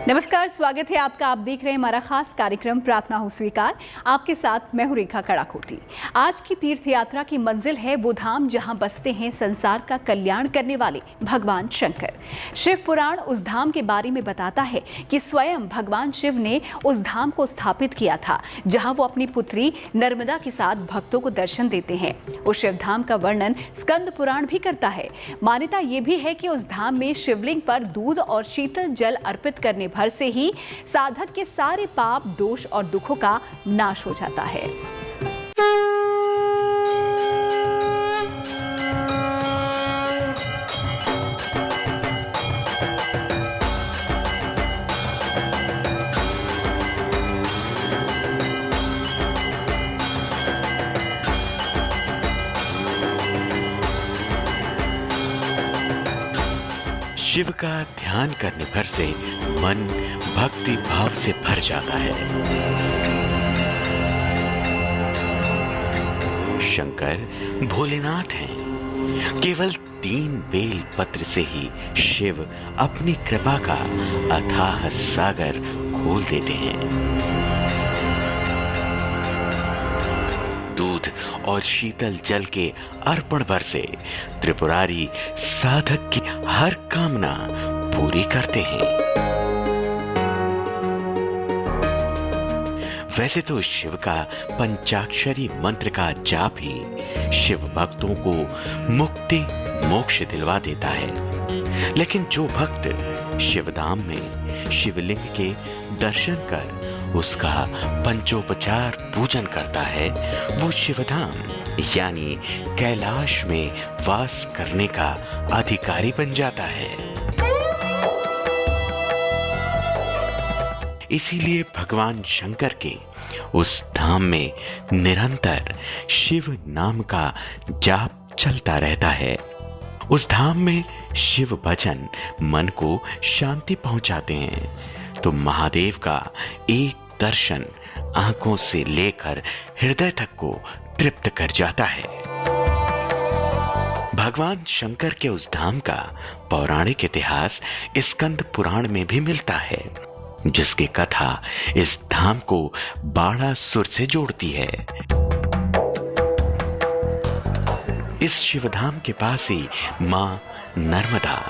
नमस्कार, स्वागत है आपका। आप देख रहे हैं हमारा खास कार्यक्रम प्रार्थना हो स्वीकार। आपके साथ मैं हूं रेखा कड़ाकोटी। आज की तीर्थ यात्रा की मंजिल है वो धाम जहां बसते हैं संसार का कल्याण करने वाले भगवान शंकर। शिव पुराण उस धाम के बारे में बताता है कि स्वयं भगवान शिव ने उस धाम को स्थापित किया था जहां वो अपनी पुत्री नर्मदा के साथ भक्तों को दर्शन देते हैं। उस शिव धाम का वर्णन स्कंद पुराण भी करता है। मान्यता ये भी है कि उस धाम में शिवलिंग पर दूध और शीतल जल अर्पित करने भर से ही साधक के सारे पाप, दोष और दुखों का नाश हो जाता है। शिव का ध्यान करने भर से मन भक्ति भाव से भर जाता है। शंकर भोलेनाथ हैं। केवल 3 बेल पत्र से ही शिव अपनी कृपा का अथाह सागर खोल देते हैं। दूध और शीतल जल के अर्पण भर से त्रिपुरारी साधक की हर कामना पूरी करते हैं। वैसे तो शिव का पंचाक्षरी मंत्र का जाप ही शिव भक्तों को मुक्ति मोक्ष दिलवा देता है, लेकिन जो भक्त शिवधाम में शिवलिंग के दर्शन कर उसका पंचोपचार पूजन करता है, वो शिवधाम यानी कैलाश में वास करने का अधिकारी बन जाता है। इसीलिए भगवान शंकर के उस धाम में निरंतर शिव नाम का जाप चलता रहता है। उस धाम में शिव भजन मन को शांति पहुंचाते हैं, तो महादेव का एक दर्शन आंखों से लेकर हृदय तक को तृप्त कर जाता है। भगवान शंकर के उस धाम का पौराणिक इतिहास स्कंद पुराण में भी मिलता है, जिसकी कथा इस धाम को बाणासुर से जोड़ती है। इस शिवधाम के पास ही मां नर्मदा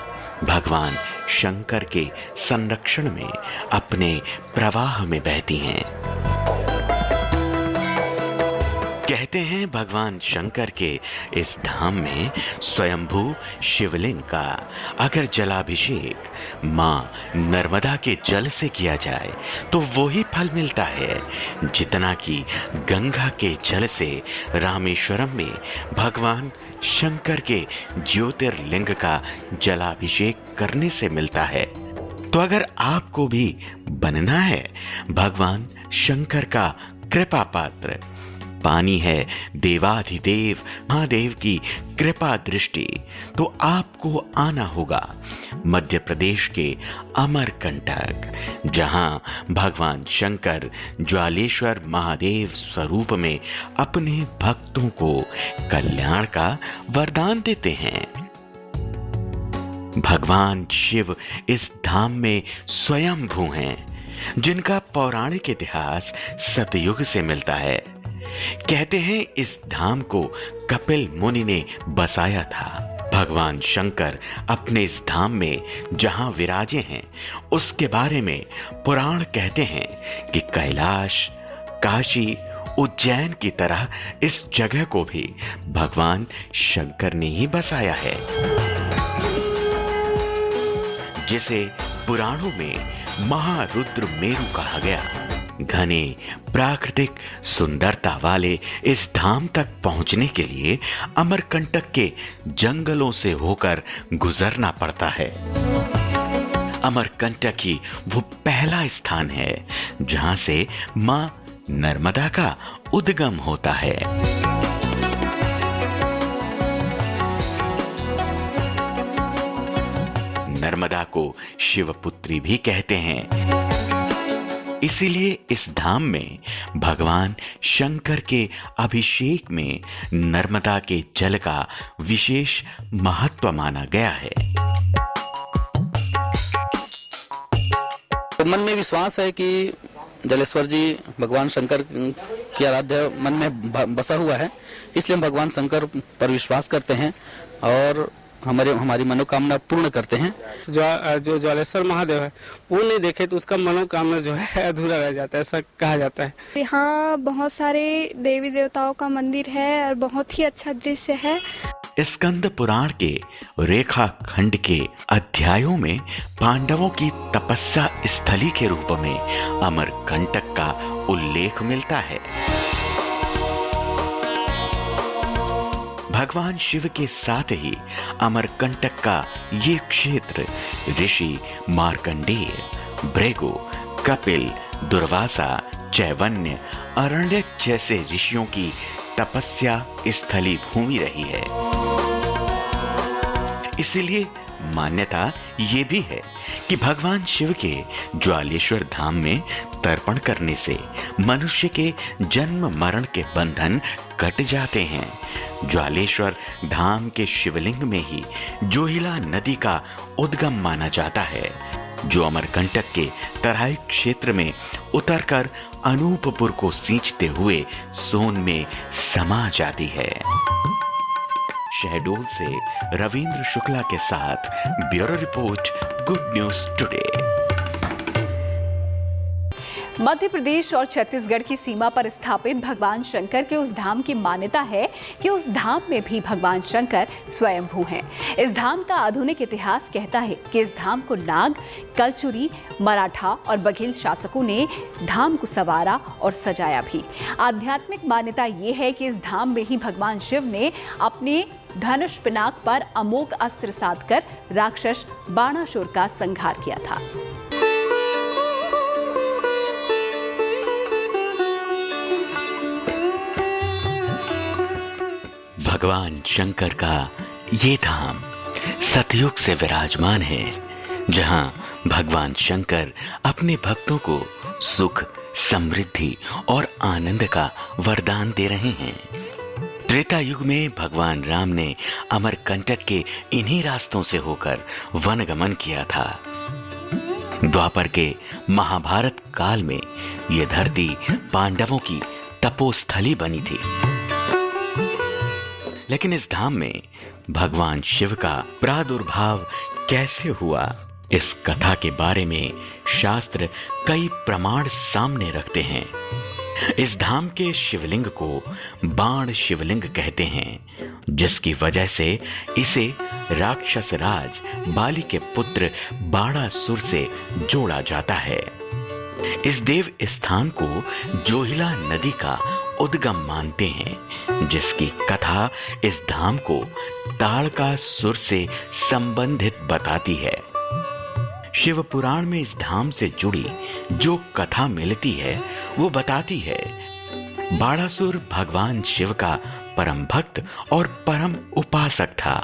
भगवान शंकर के संरक्षण में अपने प्रवाह में बहती हैं। कहते हैं भगवान शंकर के इस धाम में स्वयंभू शिवलिंग का अगर जलाभिषेक मां नर्मदा के जल से किया जाए तो वो ही फल मिलता है जितना कि गंगा के जल से रामेश्वरम में भगवान शंकर के ज्योतिर्लिंग का जलाभिषेक करने से मिलता है। तो अगर आपको भी बनना है भगवान शंकर का कृपा पात्र, पानी है देवाधिदेव महादेव की कृपा दृष्टि, तो आपको आना होगा मध्य प्रदेश के अमरकंटक, जहां भगवान शंकर ज्वालेश्वर महादेव स्वरूप में अपने भक्तों को कल्याण का वरदान देते हैं। भगवान शिव इस धाम में स्वयंभू हैं, जिनका पौराणिक इतिहास सतयुग से मिलता है। कहते हैं इस धाम को कपिल मुनि ने बसाया था। भगवान शंकर अपने इस धाम में जहां विराजे हैं उसके बारे में पुराण कहते हैं कि कैलाश, काशी, उज्जैन की तरह इस जगह को भी भगवान शंकर ने ही बसाया है, जिसे पुराणों में महारुद्र मेरु कहा गया। घने प्राकृतिक सुंदरता वाले इस धाम तक पहुंचने के लिए अमरकंटक के जंगलों से होकर गुजरना पड़ता है। अमरकंटक ही वो पहला स्थान है जहां से मां नर्मदा का उद्गम होता है। नर्मदा को शिवपुत्री भी कहते हैं। इसीलिए इस धाम में भगवान शंकर के अभिषेक में नर्मदा के जल का विशेष महत्व माना गया है। तो मन में विश्वास है कि जलेश्वर जी भगवान शंकर की आराध्य मन में बसा हुआ है, इसलिए हम भगवान शंकर पर विश्वास करते हैं और हमारी मनोकामना पूर्ण करते हैं। जो जलेश्वर महादेव है वो नहीं देखे तो उसका मनोकामना जो है अधूरा रह जाता है, ऐसा कहा जाता है। यहाँ बहुत सारे देवी देवताओं का मंदिर है और बहुत ही अच्छा दृश्य है। स्कंद पुराण के रेखा खंड के अध्यायों में पांडवों की तपस्या स्थली के रूप में अमरकंटक का उल्लेख मिलता है। भगवान शिव के साथ ही अमरकंटक का ये क्षेत्र ऋषि मार्कंडेय, भृगु, कपिल, दुर्वासा, चैवन्य, अरण्यक जैसे ऋषियों की तपस्या स्थली भूमि रही है। इसीलिए मान्यता ये भी है कि भगवान शिव के ज्वालेश्वर धाम में तर्पण करने से मनुष्य के जन्म मरण के बंधन कट जाते हैं। ज्वालेश्वर धाम के शिवलिंग में ही जोहिला नदी का उद्गम माना जाता है, जो अमरकंटक के तराई क्षेत्र में उतरकर अनूपपुर को सींचते हुए सोन में समा जाती है। शहडोल से रविंद्र शुक्ला के साथ bureau report, good news today. Madhya Pradesh और छत्तीसगढ़ की सीमा पर स्थापित भगवान शंकर के उस धाम की मान्यता है कि उस धाम में भी भगवान शंकर स्वयंभू हैं। इस धाम का आधुनिक इतिहास कहता है कि इस धाम को नाग, कलचुरी, मराठा और बघेल शासकों ने धाम को संवारा और सजाया भी। आध्यात्मिक मान्यता ये है कि इस धाम में ही भगवान शिव ने अपने धनुष पिनाक पर अमोघ अस्त्र साधकर राक्षस बाणासुर का संहार किया था। भगवान शंकर का ये धाम सतयुग से विराजमान है, जहां भगवान शंकर अपने भक्तों को सुख, समृद्धि और आनंद का वरदान दे रहे हैं। त्रेता युग में भगवान राम ने अमरकंटक के इन्हीं रास्तों से होकर वनगमन किया था। द्वापर के महाभारत काल में यह धरती पांडवों की तपोस्थली बनी थी। लेकिन इस धाम में भगवान शिव का प्रादुर्भाव कैसे हुआ, इस कथा के बारे में शास्त्र कई प्रमाण सामने रखते हैं। इस धाम के शिवलिंग को बाण शिवलिंग कहते हैं, जिसकी वजह से इसे राक्षस राज बाली के पुत्र बाणासुर से जोड़ा जाता है। इस देव स्थान को जोहिला नदी का उद्गम मानते हैं, जिसकी कथा इस धाम को ताड़कासुर से संबंधित बताती है। शिव पुराण में इस धाम से जुड़ी जो कथा मिलती है वो बताती है बाणासुर भगवान शिव का परम भक्त और परम उपासक था।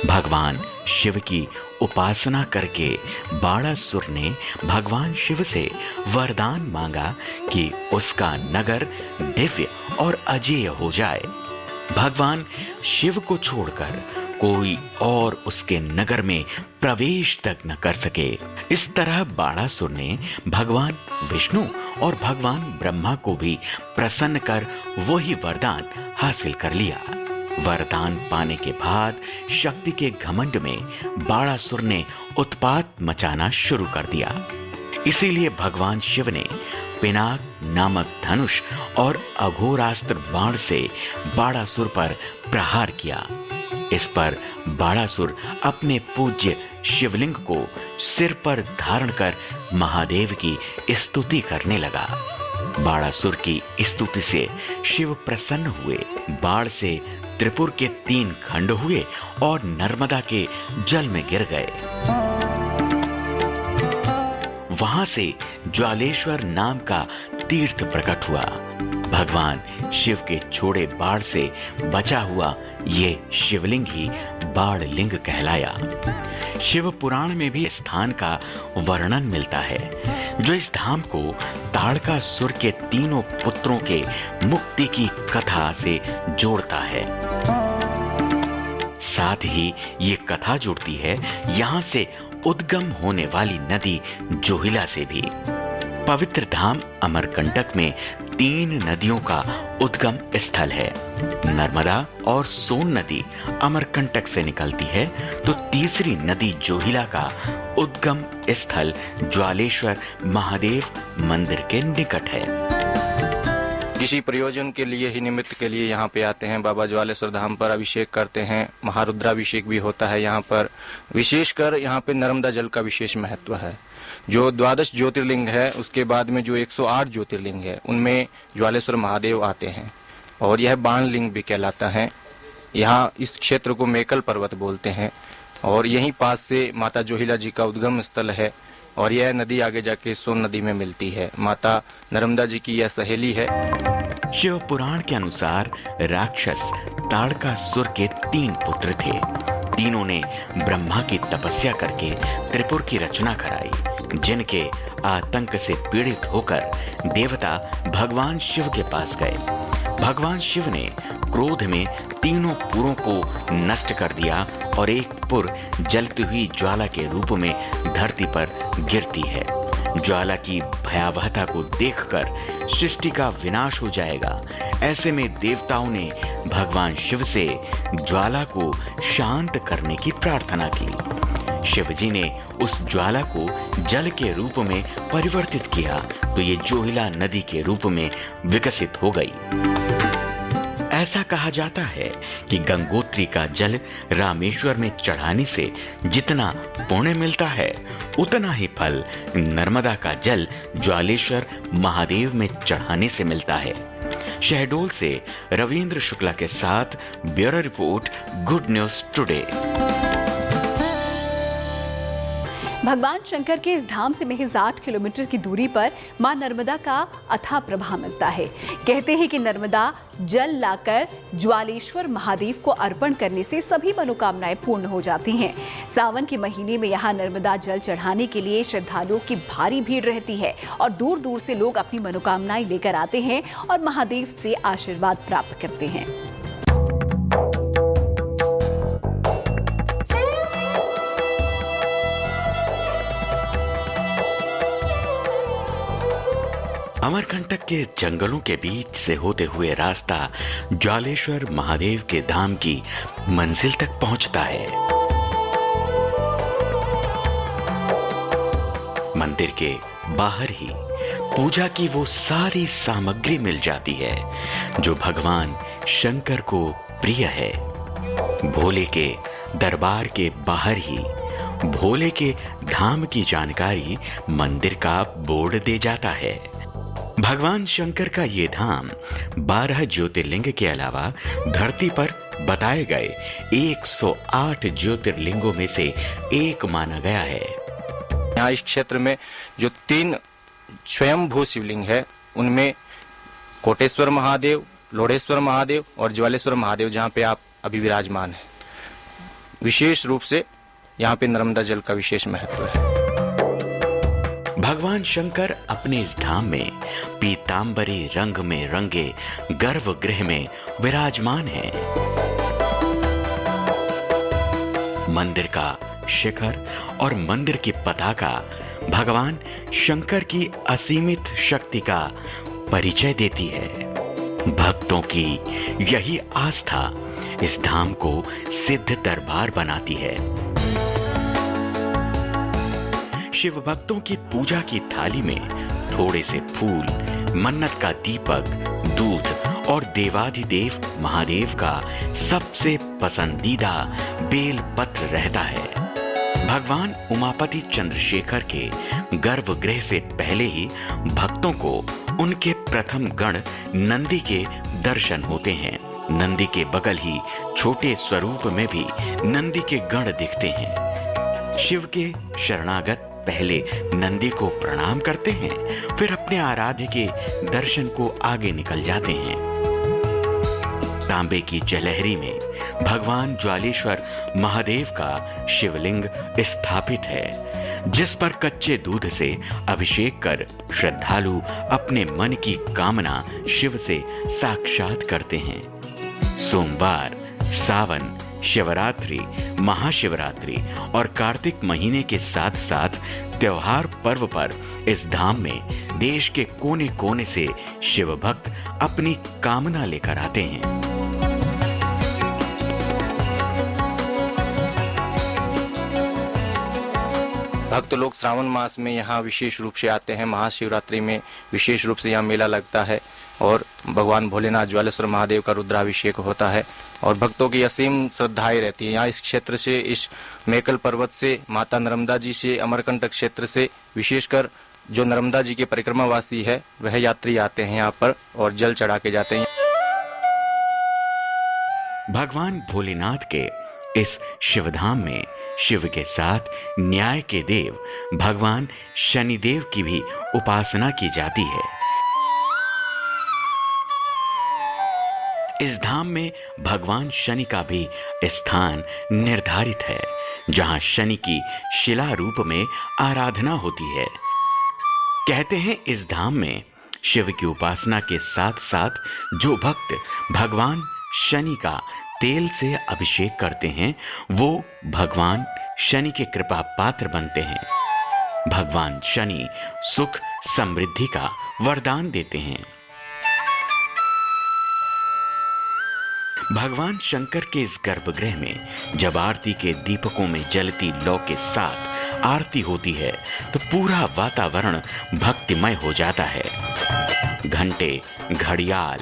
भगवान शिव की उपासना करके बाणासुर ने भगवान शिव से वरदान मांगा कि उसका नगर दिव्य और अजेय हो जाए। भगवान शिव को छोड़कर कोई और उसके नगर में प्रवेश तक न कर सके। इस तरह बाणासुर ने भगवान विष्णु और भगवान ब्रह्मा को भी प्रसन्न कर वही वरदान हासिल कर लिया। वरदान पाने के बाद शक्ति के घमंड में बाणासुर ने उत्पात मचाना शुरू कर दिया। इसीलिए भगवान शिव ने पिनाक नामक धनुष और अघोरास्त्र बाण से बाणासुर पर प्रहार किया। इस पर बाणासुर अपने पूज्य शिवलिंग को सिर पर धारण कर महादेव की स्तुति करने लगा। बाणासुर की स्तुति से शिव प्रसन्न हुए। बाण से त्रिपुर के 3 खंड हुए और नर्मदा के जल में गिर गए। वहां से ज्वालेश्वर नाम का तीर्थ प्रकट हुआ। भगवान शिव के छोड़े बाण से बचा हुआ ये शिवलिंग ही बाणलिंग कहलाया। शिव पुराण में भी स्थान का वर्णन मिलता है, जो इस धाम को ताड़कासुर के 3 पुत्रों के मुक्ति की कथा से जोड़ता है। साथ ही ये कथा जुड़ती है यहाँ से उद्गम होने वाली नदी जोहिला से भी। पवित्र धाम अमरकंटक में 3 नदियों का उद्गम स्थल है। नर्मदा और सोन नदी अमरकंटक से निकलती है, तो तीसरी नदी जोहिला का उद्गम स्थल ज्वालेश्वर महादेव मंदिर के निकट है। किसी प्रयोजन के लिए ही, निमित्त के लिए यहाँ पे आते हैं। बाबा ज्वालेश्वर धाम पर अभिषेक करते हैं, महारुद्राभिषेक भी होता है यहाँ पर। विशेषकर यहाँ पे नर्मदा जल का विशेष महत्व है। जो 12 ज्योतिर्लिंग है, उसके बाद में जो 108 ज्योतिर्लिंग है, उनमें ज्वालेश्वर महादेव आते हैं और यह बाण लिंग भी कहलाता है। यहाँ इस क्षेत्र को मेकल पर्वत बोलते हैं और यहीं पास से माता जोहिला जी का उद्गम स्थल है और यह नदी आगे जाके सोन नदी में मिलती है। माता नर्मदा जी की यह सहेली है। शिव पुराण के अनुसार राक्षस ताड़कासुर के 3 पुत्र थे। तीनों ने ब्रह्मा की तपस्या करके त्रिपुर की रचना कराई, जिनके आतंक से पीड़ित होकर देवता भगवान शिव के पास गए। भगवान शिव ने क्रोध में तीनों पुरों को नष्ट कर दिया और एक पुर जलती हुई ज्वाला के रूप में धरती पर गिरती है। ज्वाला की भयावहता को देखकर सृष्टि का विनाश हो जाएगा। ऐसे में देवताओं ने भगवान शिव से ज्वाला को शांत करने की प्रार्थना की। शिव जी ने उस ज्वाला को जल के रूप में परिवर्तित किया, तो ये जोहिला नदी के रूप में विकसित हो गई। ऐसा कहा जाता है कि गंगोत्री का जल रामेश्वर में चढ़ाने से जितना पुण्य मिलता है, उतना ही फल नर्मदा का जल ज्वालेश्वर महादेव में चढ़ाने से मिलता है। शहडोल से रविंद्र शुक्ला के साथ bureau report, good news today. भगवान शंकर के इस धाम से महज 8 किलोमीटर की दूरी पर मां नर्मदा का अथाह प्रवाह मिलता है। कहते हैं कि नर्मदा जल लाकर ज्वालेश्वर महादेव को अर्पण करने से सभी मनोकामनाएं पूर्ण हो जाती हैं। सावन के महीने में यहाँ नर्मदा जल चढ़ाने के लिए श्रद्धालुओं की भारी भीड़ रहती है और दूर दूर से लोग अपनी मनोकामनाएं लेकर आते हैं और महादेव से आशीर्वाद प्राप्त करते हैं। अमरकंटक के जंगलों के बीच से होते हुए रास्ता ज्वालेश्वर महादेव के धाम की मंजिल तक पहुंचता है। मंदिर के बाहर ही पूजा की वो सारी सामग्री मिल जाती है जो भगवान शंकर को प्रिय है। भोले के दरबार के बाहर ही भोले के धाम की जानकारी मंदिर का बोर्ड दे जाता है। भगवान शंकर का ये धाम 12 ज्योतिर्लिंग के अलावा धरती पर बताए गए 108 ज्योतिर्लिंगों में से एक माना गया है। यहाँ इस क्षेत्र में जो 3 स्वयंभू शिवलिंग है, उनमें कोटेश्वर महादेव, लोढ़ेश्वर महादेव और ज्वालेश्वर महादेव, जहाँ पे आप अभी विराजमान हैं। विशेष रूप से यहाँ पे नर्मदा जल का विशेष महत्व है। भगवान शंकर अपने इस धाम में पीतांबरी रंग में रंगे गर्भगृह में विराजमान हैं। मंदिर का शिखर और मंदिर की पताका भगवान शंकर की असीमित शक्ति का परिचय देती है। भक्तों की यही आस्था इस धाम को सिद्ध दरबार बनाती है। शिव भक्तों की पूजा की थाली में थोड़े से फूल, मन्नत का दीपक, दूध और देवाधिदेव महादेव का सबसे पसंदीदा बेल पत्र रहता है। भगवान उमापति चंद्रशेखर के गर्भगृह से पहले ही भक्तों को उनके प्रथम गण नंदी के दर्शन होते हैं। नंदी के बगल ही छोटे स्वरूप में भी नंदी के गण दिखते हैं। शिव के शरणागत पहले नंदी को प्रणाम करते हैं, फिर अपने आराध्य के दर्शन को आगे निकल जाते हैं। तांबे की जलहरी में भगवान ज्वालेश्वर महादेव का शिवलिंग स्थापित है, जिस पर कच्चे दूध से अभिषेक कर श्रद्धालु अपने मन की कामना शिव से साक्षात करते हैं। सोमवार, सावन, शिवरात्रि, महाशिवरात्रि और कार्तिक महीने के साथ साथ त्योहार पर्व पर इस धाम में देश के कोने कोने से शिव भक्त अपनी कामना लेकर आते हैं। भक्त लोग श्रावण मास में यहाँ विशेष रूप से आते हैं। महाशिवरात्रि में विशेष रूप से यहाँ मेला लगता है और भगवान भोलेनाथ ज्वालेश्वर महादेव का रुद्राभिषेक होता है और भक्तों की असीम श्रद्धाएं रहती है। यहाँ इस क्षेत्र से, इस मेकल पर्वत से, माता नर्मदा जी से, अमरकंटक क्षेत्र से, विशेषकर जो नर्मदा जी के परिक्रमावासी है वह यात्री आते हैं यहाँ पर और जल चढ़ा के जाते हैं। भगवान भोलेनाथ के इस शिवधाम में शिव के साथ न्याय के देव भगवान शनिदेव की भी उपासना की जाती है। इस धाम में भगवान शनि का भी स्थान निर्धारित है, जहां शनि की शिला रूप में आराधना होती है। कहते हैं इस धाम में शिव की उपासना के साथ साथ जो भक्त भगवान शनि का तेल से अभिषेक करते हैं वो भगवान शनि के कृपा पात्र बनते हैं। भगवान शनि सुख समृद्धि का वरदान देते हैं। भगवान शंकर के इस गर्भगृह में जब आरती के दीपकों में जलती लौ के साथ आरती होती है तो पूरा वातावरण भक्तिमय हो जाता है। घंटे, घड़ियाल,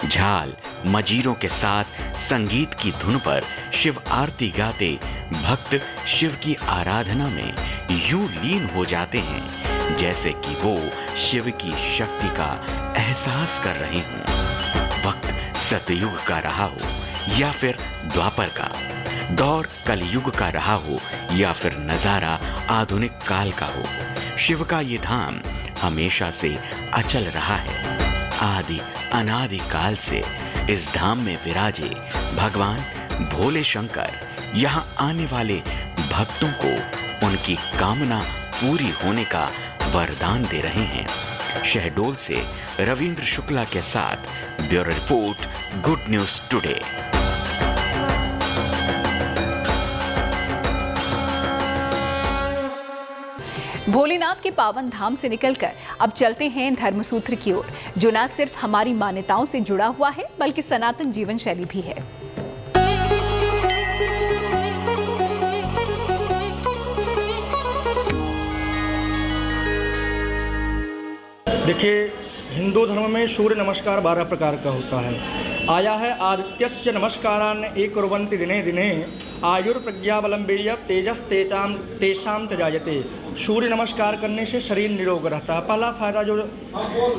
झाल, मजीरों के साथ संगीत की धुन पर शिव आरती गाते भक्त शिव की आराधना में यूं लीन हो जाते हैं जैसे कि वो शिव की शक्ति का एहसास कर रहे हों। वक्त सतयुग का रहा हो या फिर द्वापर का, दौर कलयुग का रहा हो या फिर नजारा आधुनिक काल का हो, शिव का ये धाम हमेशा से अचल रहा है। आदि अनादि काल से इस धाम में विराजे भगवान भोले शंकर यहाँ आने वाले भक्तों को उनकी कामना पूरी होने का वरदान दे रहे हैं। शहडोल से रविंद्र शुक्ला के साथ bureau report, good news today. Bholenath के पावन धाम से निकलकर अब चलते हैं धर्मसूत्र की ओर, जो न सिर्फ हमारी मान्यताओं से जुड़ा हुआ है बल्कि सनातन जीवन शैली भी है। देखिए, हिंदू धर्म में सूर्य नमस्कार 12 प्रकार का होता है। आया है आदित्यस्य नमस्कारान् ये कुर्वन्ति दिने दिने आयुर्प्रज्ञा बलं वीर्य तेजस तेषां त्यजायते। सूर्य नमस्कार करने से शरीर निरोग रहता है। पहला फायदा जो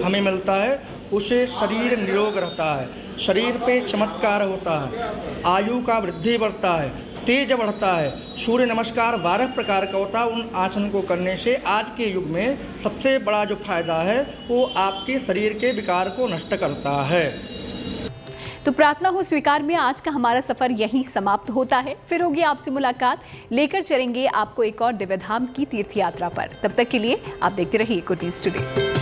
हमें मिलता है उसे शरीर निरोग रहता है, शरीर पे चमत्कार होता है, आयु का वृद्धि बढ़ता है, तेज बढ़ता है। सूर्य नमस्कार 12 प्रकार का होता है। उन आसन को करने से आज के युग में सबसे बड़ा जो फायदा है वो आपके शरीर के विकार को नष्ट करता है। तो प्रार्थना हो स्वीकार में आज का हमारा सफर यहीं समाप्त होता है। फिर होगी आपसे मुलाकात, लेकर चलेंगे आपको एक और दिव्य धाम की तीर्थ यात्रा पर। तब तक के लिए आप देखते रहिए गुड न्यूज टुडे।